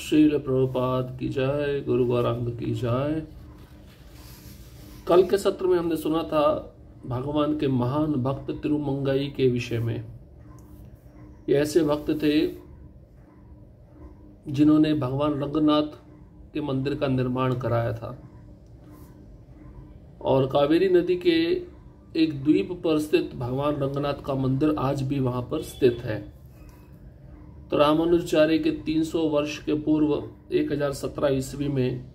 श्रील प्रभुपाद की जय, गुरु गौरांग की जय। कल के सत्र में हमने सुना था भगवान के महान भक्त तिरुमंगई के विषय में। ये ऐसे भक्त थे जिन्होंने भगवान रंगनाथ के मंदिर का निर्माण कराया था और कावेरी नदी के एक द्वीप पर स्थित भगवान रंगनाथ का मंदिर आज भी वहां पर स्थित है। तो रामानुजाचार्य के 300 वर्ष के पूर्व 1017 ईस्वी में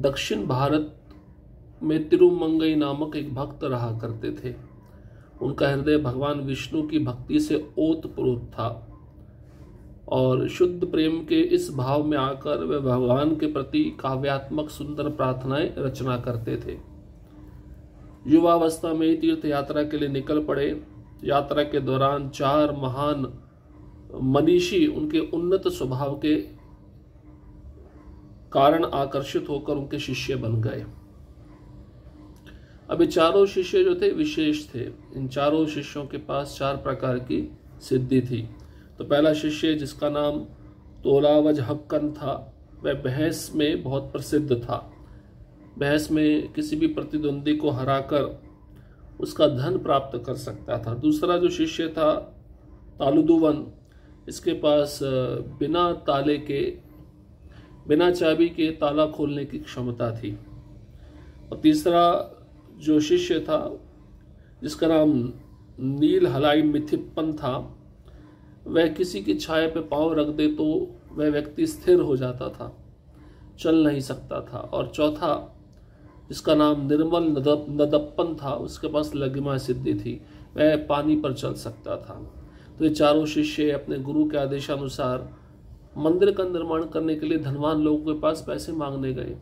दक्षिण भारत में तिरुमंगई नामक एक भक्त रहा करते थे। उनका हृदय भगवान विष्णु की भक्ति से ओतप्रोत था और शुद्ध प्रेम के इस भाव में आकर वे भगवान के प्रति काव्यात्मक सुंदर प्रार्थनाएं रचना करते थे। युवावस्था में ही तीर्थ यात्रा के लिए निकल पड़े। यात्रा के दौरान 4 महान मनीषी उनके उन्नत स्वभाव के कारण आकर्षित होकर उनके शिष्य बन गए। अब ये चारों शिष्य जो थे विशेष थे। इन चारों शिष्यों के पास 4 प्रकार की सिद्धि थी। तो पहला शिष्य जिसका नाम तोलावज हक्कन था, वह बहस में बहुत प्रसिद्ध था। बहस में किसी भी प्रतिद्वंदी को हराकर उसका धन प्राप्त कर सकता था। दूसरा जो शिष्य था तालुदुवन, इसके पास बिना चाबी के ताला खोलने की क्षमता थी। और तीसरा जो शिष्य था जिसका नाम नील हलाई मिथिप्पन था, वह किसी की छाया पे पांव रख दे तो वह व्यक्ति स्थिर हो जाता था, चल नहीं सकता था। और चौथा जिसका नाम निर्मल नदप्पन था, उसके पास लगिमा सिद्धि थी, वह पानी पर चल सकता था। तो ये चारों शिष्य अपने गुरु के आदेशानुसार मंदिर का निर्माण करने के लिए धनवान लोगों के पास पैसे मांगने गए।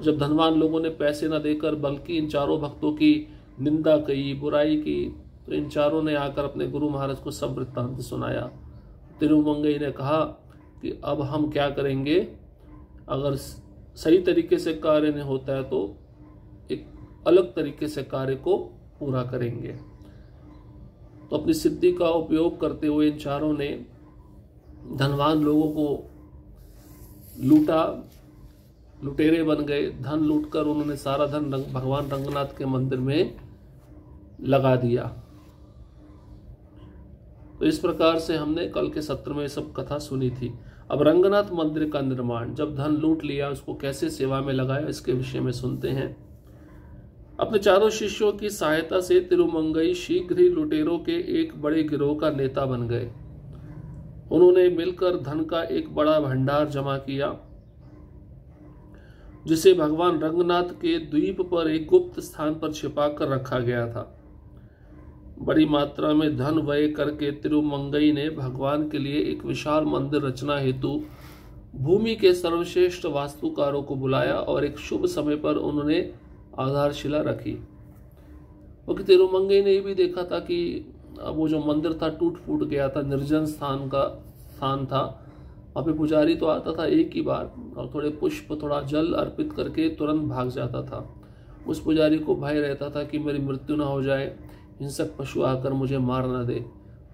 जब धनवान लोगों ने पैसे न देकर बल्कि इन चारों भक्तों की निंदा की, बुराई की, तो इन चारों ने आकर अपने गुरु महाराज को सब वृत्तांत सुनाया। तिरुमंगई ने कहा कि अब हम क्या करेंगे, अगर सही तरीके से कार्य नहीं होता है तो एक अलग तरीके से कार्य को पूरा करेंगे। तो अपनी सिद्धि का उपयोग करते हुए इन चारों ने धनवान लोगों को लूटा, लुटेरे बन गए। धन लूटकर उन्होंने सारा धन भगवान रंगनाथ के मंदिर में लगा दिया। तो इस प्रकार से हमने कल के सत्र में सब कथा सुनी थी। अब रंगनाथ मंदिर का निर्माण, जब धन लूट लिया उसको कैसे सेवा में लगाया, इसके विषय में सुनते हैं। अपने चारों शिष्यों की सहायता से तिरुमंगई शीघ्र ही लुटेरों के एक बड़े गिरोह का नेता बन गए। उन्होंने मिलकर धन का एक बड़ा भंडार जमा किया, जिसे भगवान रंगनाथ के द्वीप पर एक गुप्त स्थान पर छिपा कर रखा गया था। बड़ी मात्रा में धन व्यय करके तिरुमंगई ने भगवान के लिए एक विशाल मंदिर रचना हेतु भूमि के सर्वश्रेष्ठ वास्तुकारों को बुलाया और एक शुभ समय पर उन्होंने आधारशिला रखी। क्योंकि तिरुमंगई ने भी देखा था कि वो जो मंदिर था टूट फूट गया था, निर्जन स्थान था। वहाँ पे पुजारी तो आता था एक ही बार और थोड़े पुष्प, थोड़ा जल अर्पित करके तुरंत भाग जाता था। उस पुजारी को भय रहता था कि मेरी मृत्यु ना हो जाए, हिंसक पशु आकर मुझे मार न दे।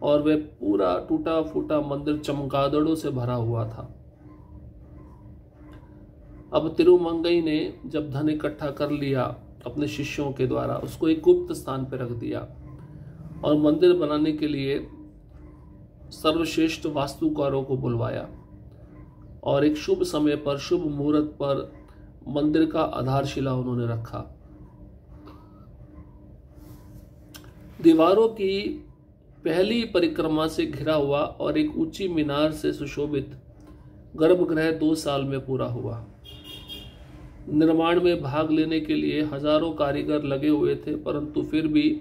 और वह पूरा टूटा फूटा मंदिर चमगादड़ों से भरा हुआ था। अब तिरुमंगई ने जब धन इकट्ठा कर लिया अपने शिष्यों के द्वारा, उसको एक गुप्त स्थान पर रख दिया और मंदिर बनाने के लिए सर्वश्रेष्ठ वास्तुकारों को बुलवाया और एक शुभ समय पर, शुभ मुहूर्त पर मंदिर का आधारशिला उन्होंने रखा। दीवारों की पहली परिक्रमा से घिरा हुआ और एक ऊंची मीनार से सुशोभित गर्भगृह 2 साल में पूरा हुआ। निर्माण में भाग लेने के लिए हजारों कारीगर लगे हुए थे, परंतु फिर भी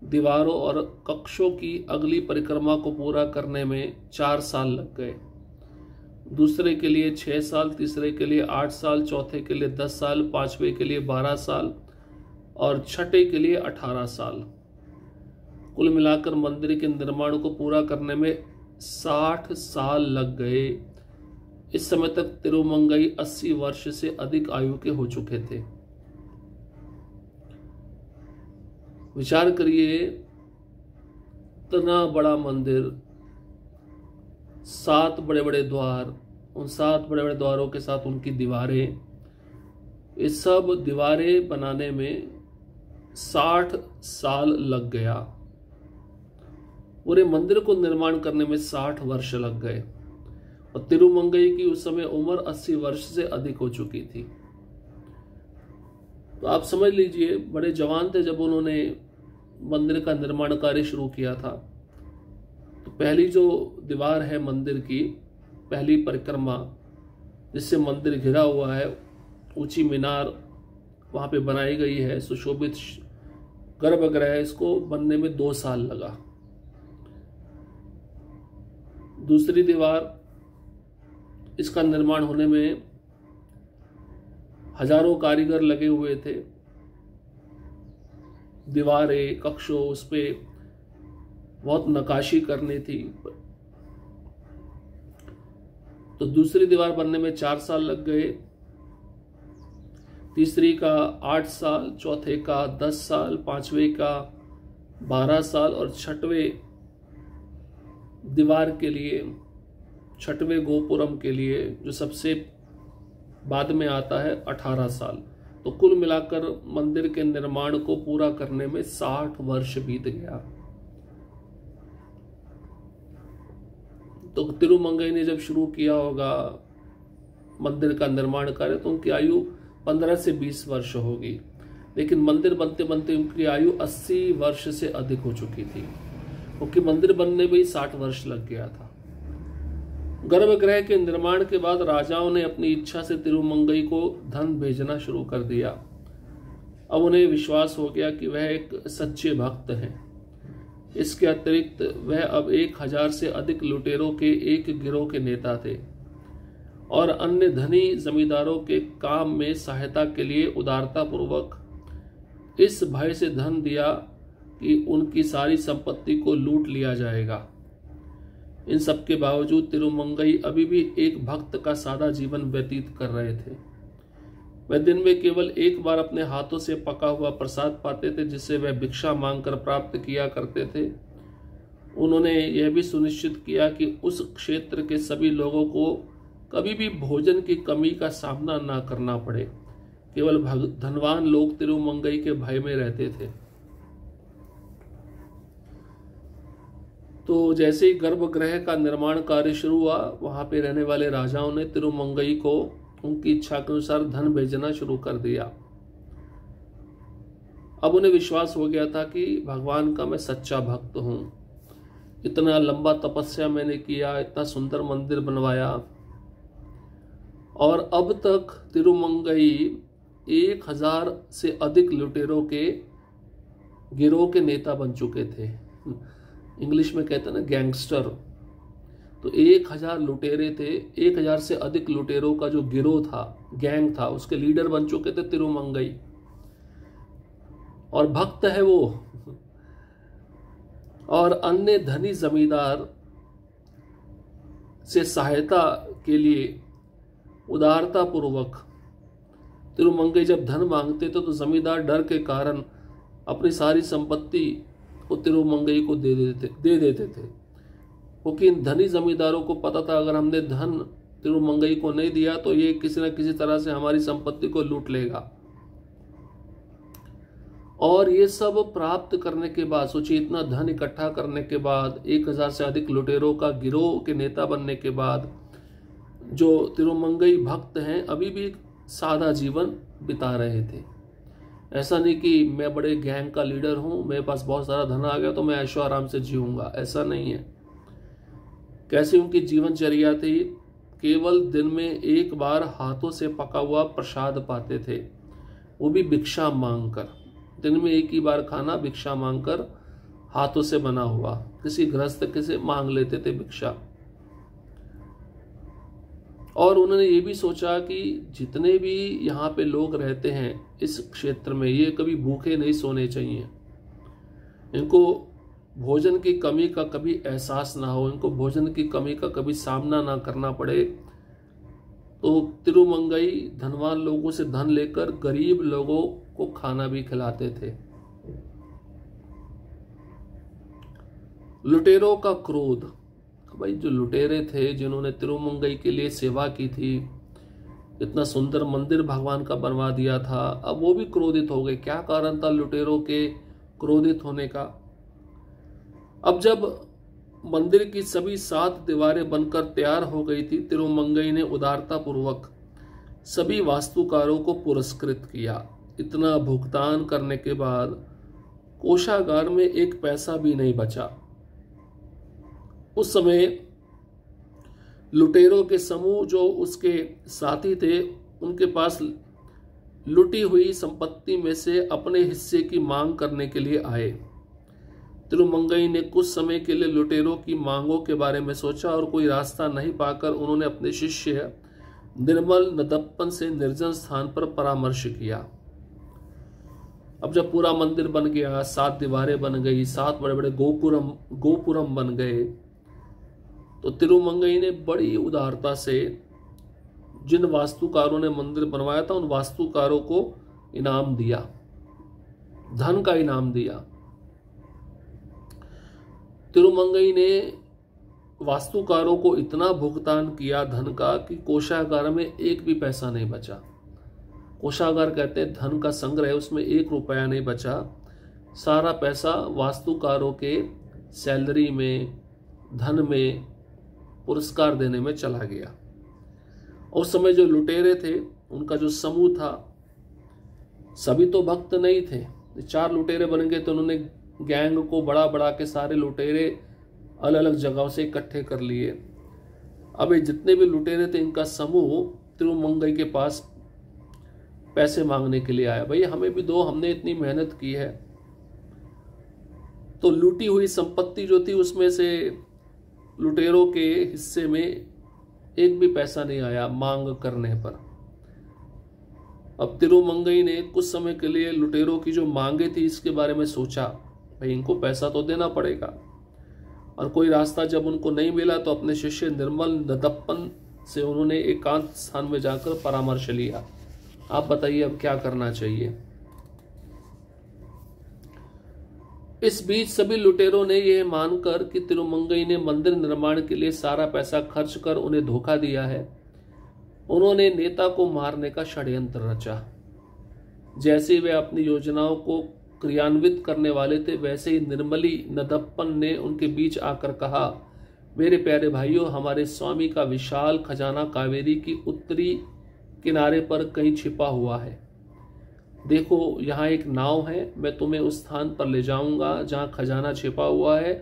दीवारों और कक्षों की अगली परिक्रमा को पूरा करने में 4 साल लग गए। दूसरे के लिए 6 साल, तीसरे के लिए 8 साल, चौथे के लिए 10 साल, 5वें के लिए 12 साल और छठे के लिए 18 साल। कुल मिलाकर मंदिर के निर्माण को पूरा करने में 60 साल लग गए। इस समय तक तिरुमंगई 80 वर्ष से अधिक आयु के हो चुके थे। विचार करिए, इतना बड़ा मंदिर, 7 बड़े बड़े द्वार, उन 7 बड़े बड़े द्वारों के साथ उनकी दीवारें, इस सब दीवारें बनाने में 60 साल लग गया। पूरे मंदिर को निर्माण करने में 60 वर्ष लग गए और तिरुमंगई की उस समय उम्र 80 वर्ष से अधिक हो चुकी थी। तो आप समझ लीजिए बड़े जवान थे जब उन्होंने मंदिर का निर्माण कार्य शुरू किया था। तो पहली जो दीवार है मंदिर की, पहली परिक्रमा जिससे मंदिर घिरा हुआ है, ऊंची मीनार वहां पे बनाई गई है, सुशोभित गर्भगृह, इसको बनने में 2 साल लगा। दूसरी दीवार, इसका निर्माण होने में हजारों कारीगर लगे हुए थे। दीवारें, कक्षों, उस पे बहुत नक्काशी करनी थी। तो दूसरी दीवार बनने में 4 साल लग गए, तीसरी का 8 साल, चौथे का 10 साल, पांचवें का 12 साल और छठवें दीवार के लिए, छठवें गोपुरम के लिए जो सबसे बाद में आता है, 18 साल। तो कुल मिलाकर मंदिर के निर्माण को पूरा करने में 60 वर्ष बीत गया। तो तिरुमंगई ने जब शुरू किया होगा मंदिर का निर्माण कार्य तो उनकी आयु 15 से 20 वर्ष होगी, लेकिन मंदिर बनते बनते उनकी आयु 80 वर्ष से अधिक हो चुकी थी, क्योंकि मंदिर बनने में ही 60 वर्ष लग गया था। गर्भगृह के निर्माण के बाद राजाओं ने अपनी इच्छा से तिरुमंगई को धन भेजना शुरू कर दिया। अब उन्हें विश्वास हो गया कि वह एक सच्चे भक्त हैं। इसके अतिरिक्त वह अब 1000 से अधिक लुटेरों के एक गिरोह के नेता थे और अन्य धनी जमींदारों के काम में सहायता के लिए उदारता पूर्वक इस भय से धन दिया कि उनकी सारी संपत्ति को लूट लिया जाएगा। इन सब के बावजूद तिरुमंगई अभी भी एक भक्त का सादा जीवन व्यतीत कर रहे थे। वह दिन में केवल एक बार अपने हाथों से पका हुआ प्रसाद पाते थे, जिसे वह भिक्षा मांगकर प्राप्त किया करते थे। उन्होंने यह भी सुनिश्चित किया कि उस क्षेत्र के सभी लोगों को कभी भी भोजन की कमी का सामना न करना पड़े। केवल धनवान लोग तिरुमंगई के भय में रहते थे। तो जैसे ही गर्भगृह का निर्माण कार्य शुरू हुआ, वहां पे रहने वाले राजाओं ने तिरुमंगई को उनकी इच्छा के अनुसार धन भेजना शुरू कर दिया। अब उन्हें विश्वास हो गया था कि भगवान का मैं सच्चा भक्त हूं। इतना लंबा तपस्या मैंने किया, इतना सुंदर मंदिर बनवाया और अब तक तिरुमंगई 1000 से अधिक लुटेरों के गिरोह के नेता बन चुके थे। इंग्लिश में कहते हैं ना गैंगस्टर। तो 1000 लुटेरे थे, 1000 से अधिक लुटेरों का जो गिरोह था, गैंग था, उसके लीडर बन चुके थे तिरुमंगई। और भक्त है वो। और अन्य धनी जमींदार से सहायता के लिए उदारता पूर्वक तिरुमंगई जब धन मांगते थे तो जमींदार डर के कारण अपनी सारी संपत्ति को तिरुमंगई को दे देते थे, क्योंकि इन धनी जमींदारों को पता था अगर हमने धन तिरुमंगई को नहीं दिया तो ये किसी न किसी तरह से हमारी संपत्ति को लूट लेगा। और ये सब प्राप्त करने के बाद, सोचिए इतना धन इकट्ठा करने के बाद, 1000 से अधिक लुटेरों का गिरोह के नेता बनने के बाद, जो तिरुमंगई भक्त हैं अभी भी सादा जीवन बिता रहे थे। ऐसा नहीं कि मैं बड़े गैंग का लीडर हूं, मेरे पास बहुत सारा धन आ गया तो मैं ऐशो आराम से जीऊंगा, ऐसा नहीं है। कैसी उनकी जीवनचर्या थी, केवल दिन में एक बार हाथों से पका हुआ प्रसाद पाते थे, वो भी भिक्षा मांगकर। दिन में एक ही बार खाना भिक्षा मांगकर, हाथों से बना हुआ, किसी गृहस्थ से मांग लेते थे भिक्षा। और उन्होंने ये भी सोचा कि जितने भी यहाँ पे लोग रहते हैं इस क्षेत्र में, ये कभी भूखे नहीं सोने चाहिए, इनको भोजन की कमी का कभी एहसास ना हो, इनको भोजन की कमी का कभी सामना ना करना पड़े। तो तिरुमंगई धनवान लोगों से धन लेकर गरीब लोगों को खाना भी खिलाते थे। लुटेरों का क्रोध, भाई जो लुटेरे थे जिन्होंने तिरुमंगई के लिए सेवा की थी, इतना सुंदर मंदिर भगवान का बनवा दिया था, अब वो भी क्रोधित हो गए। क्या कारण था लुटेरों के क्रोधित होने का? अब जब मंदिर की सभी 7 दीवारें बनकर तैयार हो गई थी, तिरुमंगई ने उदारता पूर्वक सभी वास्तुकारों को पुरस्कृत किया। इतना भुगतान करने के बाद कोषागार में एक पैसा भी नहीं बचा। उस समय लुटेरों के समूह जो उसके साथी थे, उनके पास लुटी हुई संपत्ति में से अपने हिस्से की मांग करने के लिए आए। तिरुमंगई ने कुछ समय के लिए लुटेरों की मांगों के बारे में सोचा और कोई रास्ता नहीं पाकर उन्होंने अपने शिष्य निर्मल नदप्पन से निर्जन स्थान पर परामर्श किया। अब जब पूरा मंदिर बन गया, 7 दीवारें बन गई, 7 बड़े बड़े गोपुरम बन गए, तो तिरुमंगई ने बड़ी उदारता से जिन वास्तुकारों ने मंदिर बनवाया था उन वास्तुकारों को इनाम दिया, धन का इनाम दिया। तिरुमंगई ने वास्तुकारों को इतना भुगतान किया धन का कि कोषागार में एक भी पैसा नहीं बचा। कोषागार कहते हैं धन का संग्रह, उसमें 1 रुपया नहीं बचा। सारा पैसा वास्तुकारों के सैलरी में, धन में, पुरस्कार देने में चला गया। उस समय जो लुटेरे थे, उनका जो समूह था, सभी तो भक्त नहीं थे। 4 लुटेरे बन गए तो उन्होंने गैंग को बढ़ा बढ़ा के सारे लुटेरे अलग अलग जगहों से इकट्ठे कर लिए। अब ये जितने भी लुटेरे थे, इनका समूह तिरुमंगई के पास पैसे मांगने के लिए आया। भाई हमें भी दो, हमने इतनी मेहनत की है। तो लूटी हुई संपत्ति जो थी उसमें से लुटेरों के हिस्से में एक भी पैसा नहीं आया मांग करने पर। अब तिरुमंगई ने कुछ समय के लिए लुटेरों की जो मांगे थी इसके बारे में सोचा, भाई इनको पैसा तो देना पड़ेगा। और कोई रास्ता जब उनको नहीं मिला तो अपने शिष्य निर्मल नदप्पन से उन्होंने एकांत स्थान में जाकर परामर्श लिया। आप बताइए अब क्या करना चाहिए। इस बीच सभी लुटेरों ने यह मानकर कि तिरुमंगई ने मंदिर निर्माण के लिए सारा पैसा खर्च कर उन्हें धोखा दिया है, उन्होंने नेता को मारने का षड्यंत्र रचा। जैसे वे अपनी योजनाओं को क्रियान्वित करने वाले थे, वैसे ही निर्मली नदप्पन ने उनके बीच आकर कहा, मेरे प्यारे भाइयों, हमारे स्वामी का विशाल खजाना कावेरी की उत्तरी किनारे पर कहीं छिपा हुआ है। देखो यहाँ एक नाव है, मैं तुम्हें उस स्थान पर ले जाऊंगा जहाँ खजाना छिपा हुआ है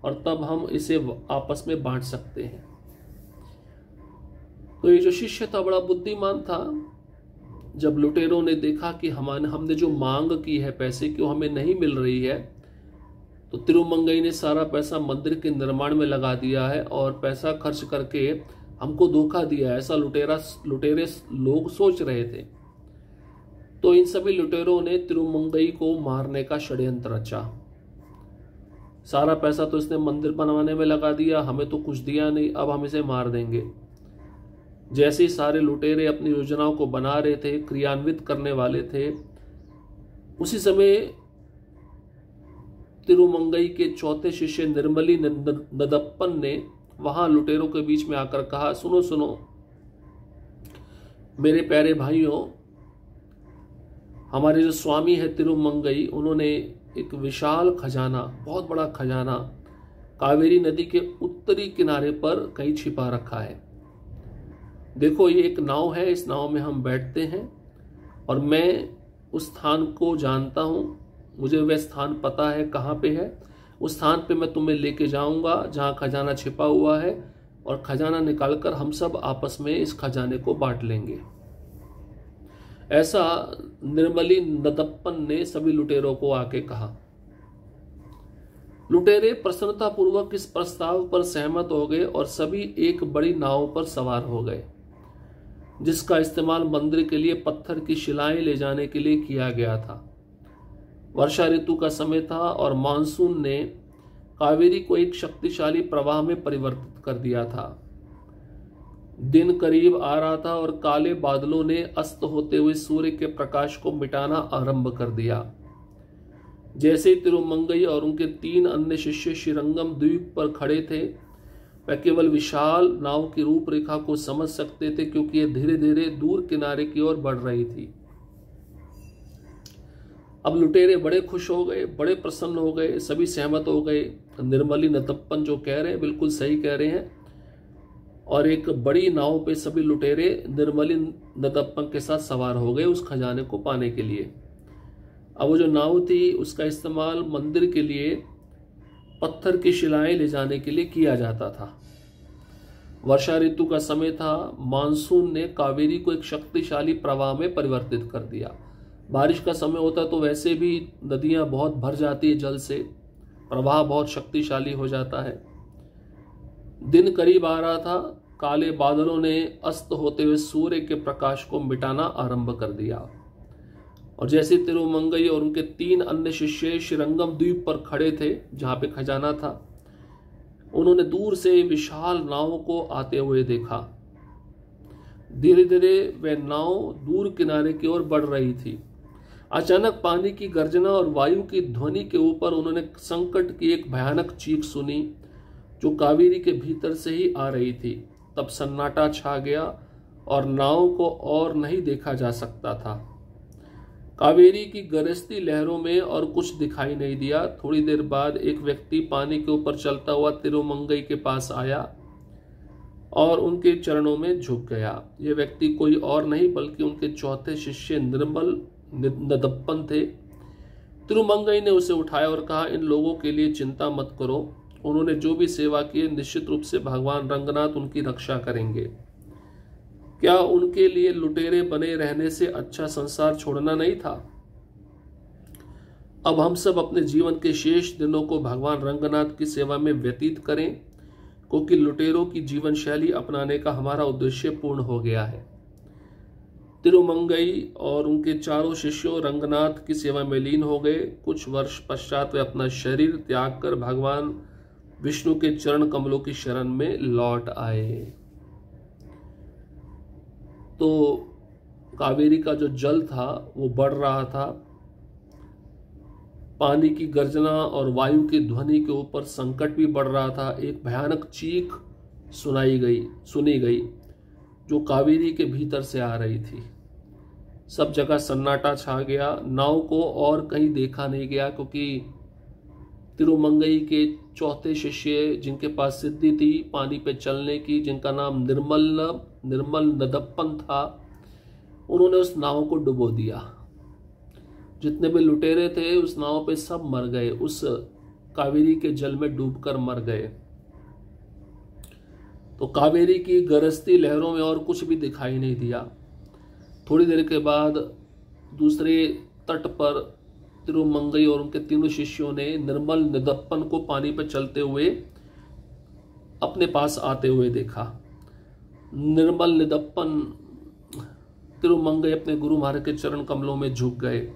और तब हम इसे आपस में बांट सकते हैं। तो ये जो शिष्य था बड़ा बुद्धिमान था। जब लुटेरों ने देखा कि हमने जो मांग की है पैसे की वो हमें नहीं मिल रही है, तो तिरुमंगई ने सारा पैसा मंदिर के निर्माण में लगा दिया है और पैसा खर्च करके हमको धोखा दिया है, ऐसा लुटेरे लोग सोच रहे थे। तो इन सभी लुटेरों ने तिरुमंगई को मारने का षड्यंत्र रचा। सारा पैसा तो इसने मंदिर बनवाने में लगा दिया, हमें तो कुछ दिया नहीं, अब हम इसे मार देंगे। जैसे ही सारे लुटेरे अपनी योजनाओं को बना रहे थे, क्रियान्वित करने वाले थे, उसी समय तिरुमंगई के चौथे शिष्य निर्मली नदप्पन ने वहां लुटेरों के बीच में आकर कहा, सुनो सुनो मेरे प्यारे भाइयों, हमारे जो स्वामी है तिरुमंगई, उन्होंने एक विशाल खजाना, बहुत बड़ा खजाना कावेरी नदी के उत्तरी किनारे पर कहीं छिपा रखा है। देखो ये एक नाव है, इस नाव में हम बैठते हैं और मैं उस स्थान को जानता हूं, मुझे वह स्थान पता है कहाँ पे है। उस स्थान पे मैं तुम्हें लेके जाऊंगा जहाँ खजाना छिपा हुआ है और खजाना निकालकर हम सब आपस में इस खजाने को बांट लेंगे। ऐसा निर्मली नदप्पन ने सभी लुटेरों को आके कहा। लुटेरे प्रसन्नता पूर्वक इस प्रस्ताव पर सहमत हो गए और सभी एक बड़ी नाव पर सवार हो गए, जिसका इस्तेमाल मंदिर के लिए पत्थर की शिलाएं ले जाने के लिए किया गया था। वर्षा ऋतु का समय था और मानसून ने कावेरी को एक शक्तिशाली प्रवाह में परिवर्तित कर दिया था। दिन करीब आ रहा था और काले बादलों ने अस्त होते हुए सूर्य के प्रकाश को मिटाना आरंभ कर दिया। जैसे तिरुमंगई और उनके 3 अन्य शिष्य श्रीरंगम द्वीप पर खड़े थे, वह केवल विशाल नाव की रूपरेखा को समझ सकते थे, क्योंकि यह धीरे धीरे दूर किनारे की ओर बढ़ रही थी। अब लुटेरे बड़े खुश हो गए, बड़े प्रसन्न हो गए, सभी सहमत हो गए। निर्मली नदप्पन जो कह रहे हैं बिल्कुल सही कह रहे हैं। और एक बड़ी नाव पे सभी लुटेरे निर्मली नदप्पन के साथ सवार हो गए उस खजाने को पाने के लिए। अब वो जो नाव थी उसका इस्तेमाल मंदिर के लिए पत्थर की शिलाएं ले जाने के लिए किया जाता था। वर्षा ऋतु का समय था। मानसून ने कावेरी को एक शक्तिशाली प्रवाह में परिवर्तित कर दिया। बारिश का समय होता तो वैसे भी नदियां बहुत भर जाती है जल से, प्रवाह बहुत शक्तिशाली हो जाता है। दिन करीब आ रहा था। काले बादलों ने अस्त होते हुए सूर्य के प्रकाश को मिटाना आरंभ कर दिया। और जैसे तिरुमंगई और उनके 3 अन्य शिष्य श्रीरंगम द्वीप पर खड़े थे जहां पे खजाना था, उन्होंने दूर से विशाल नाव को आते हुए देखा। धीरे धीरे वह नाव दूर किनारे की ओर बढ़ रही थी। अचानक पानी की गर्जना और वायु की ध्वनि के ऊपर उन्होंने संकट की एक भयानक चीख सुनी जो कावेरी के भीतर से ही आ रही थी। तब सन्नाटा छा गया और नाव को और नहीं देखा जा सकता था। कावेरी की गरजती लहरों में और कुछ दिखाई नहीं दिया। थोड़ी देर बाद एक व्यक्ति पानी के ऊपर चलता हुआ तिरुमंगई के पास आया और उनके चरणों में झुक गया। यह व्यक्ति कोई और नहीं बल्कि उनके चौथे शिष्य निर्मल नदप्पन थे। तिरुमंगई ने उसे उठाया और कहा, इन लोगों के लिए चिंता मत करो। उन्होंने जो भी सेवा की है निश्चित रूप से भगवान रंगनाथ उनकी रक्षा करेंगे। क्या उनके लिए लुटेरे बने रहने से अच्छा संसार छोड़ना नहीं था? अब हम सब अपने जीवन के शेष दिनों को भगवान रंगनाथ की सेवा में व्यतीत करें, क्योंकि लुटेरों की जीवन शैली अपनाने का हमारा उद्देश्य पूर्ण हो गया है। तिरुमंगई और उनके चारों शिष्यों रंगनाथ की सेवा में लीन हो गए। कुछ वर्ष पश्चात वे अपना शरीर त्याग कर भगवान विष्णु के चरण कमलों की शरण में लौट आए। तो कावेरी का जो जल था वो बढ़ रहा था। पानी की गर्जना और वायु की ध्वनि के ऊपर संकट भी बढ़ रहा था। एक भयानक चीख सुनी गई जो कावेरी के भीतर से आ रही थी। सब जगह सन्नाटा छा गया। नाव को और कहीं देखा नहीं गया, क्योंकि तिरुमंगई के चौथे शिष्य जिनके पास सिद्धि थी पानी पे चलने की, जिनका नाम निर्मल नदप्पन था, उन्होंने उस नाव को डुबो दिया। जितने भी लुटेरे थे उस नाव पे सब मर गए, उस कावेरी के जल में डूबकर मर गए। तो कावेरी की गरजती लहरों में और कुछ भी दिखाई नहीं दिया। थोड़ी देर के बाद दूसरे तट पर तिरुमंगई और उनके 3 शिष्यों ने निर्मल नदप्पन को पानी पर चलते हुए अपने पास आते हुए देखा। निर्मल नदप्पन तिरुमंगई अपने गुरु महाराज के चरण कमलों में झुक गए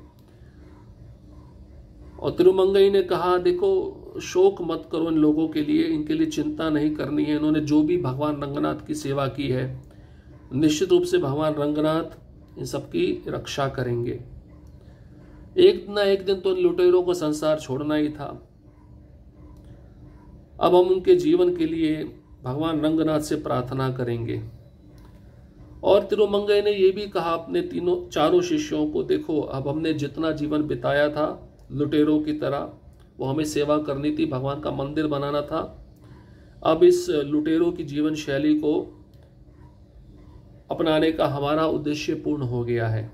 और तिरुमंगई ने कहा, देखो शोक मत करो इन लोगों के लिए, इनके लिए चिंता नहीं करनी है। इन्होंने जो भी भगवान रंगनाथ की सेवा की है निश्चित रूप से भगवान रंगनाथ इन सबकी रक्षा करेंगे। एक ना एक दिन तो इन लुटेरों को संसार छोड़ना ही था। अब हम उनके जीवन के लिए भगवान रंगनाथ से प्रार्थना करेंगे। और तिरुमंगई ने यह भी कहा अपने चारों शिष्यों को, देखो अब हमने जितना जीवन बिताया था लुटेरों की तरह, वो हमें सेवा करनी थी, भगवान का मंदिर बनाना था। अब इस लुटेरों की जीवन शैली को अपनाने का हमारा उद्देश्य पूर्ण हो गया है।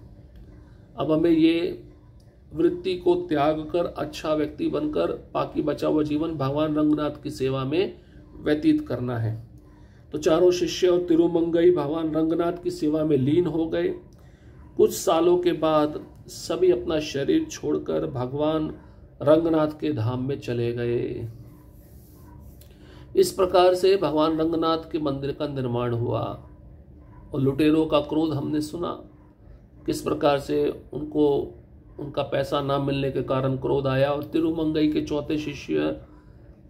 अब हमें ये वृत्ति को त्याग कर अच्छा व्यक्ति बनकर बाकी बचा हुआ जीवन भगवान रंगनाथ की सेवा में व्यतीत करना है। तो चारों शिष्य और तिरुमंगई भगवान रंगनाथ की सेवा में लीन हो गए। कुछ सालों के बाद सभी अपना शरीर छोड़कर भगवान रंगनाथ के धाम में चले गए। इस प्रकार से भगवान रंगनाथ के मंदिर का निर्माण हुआ। और लुटेरों का क्रोध हमने सुना, किस प्रकार से उनको उनका पैसा ना मिलने के कारण क्रोध आया। और तिरुमंगई के चौथे शिष्य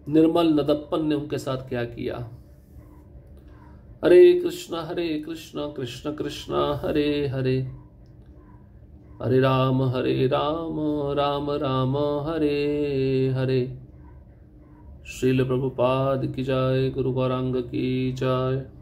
निर्मल नदप्पन ने उनके साथ क्या किया। हरे कृष्णा कृष्ण कृष्ण हरे हरे, हरे राम राम राम हरे हरे। श्रील प्रभुपाद की जय, गुरु गौरांग की जय।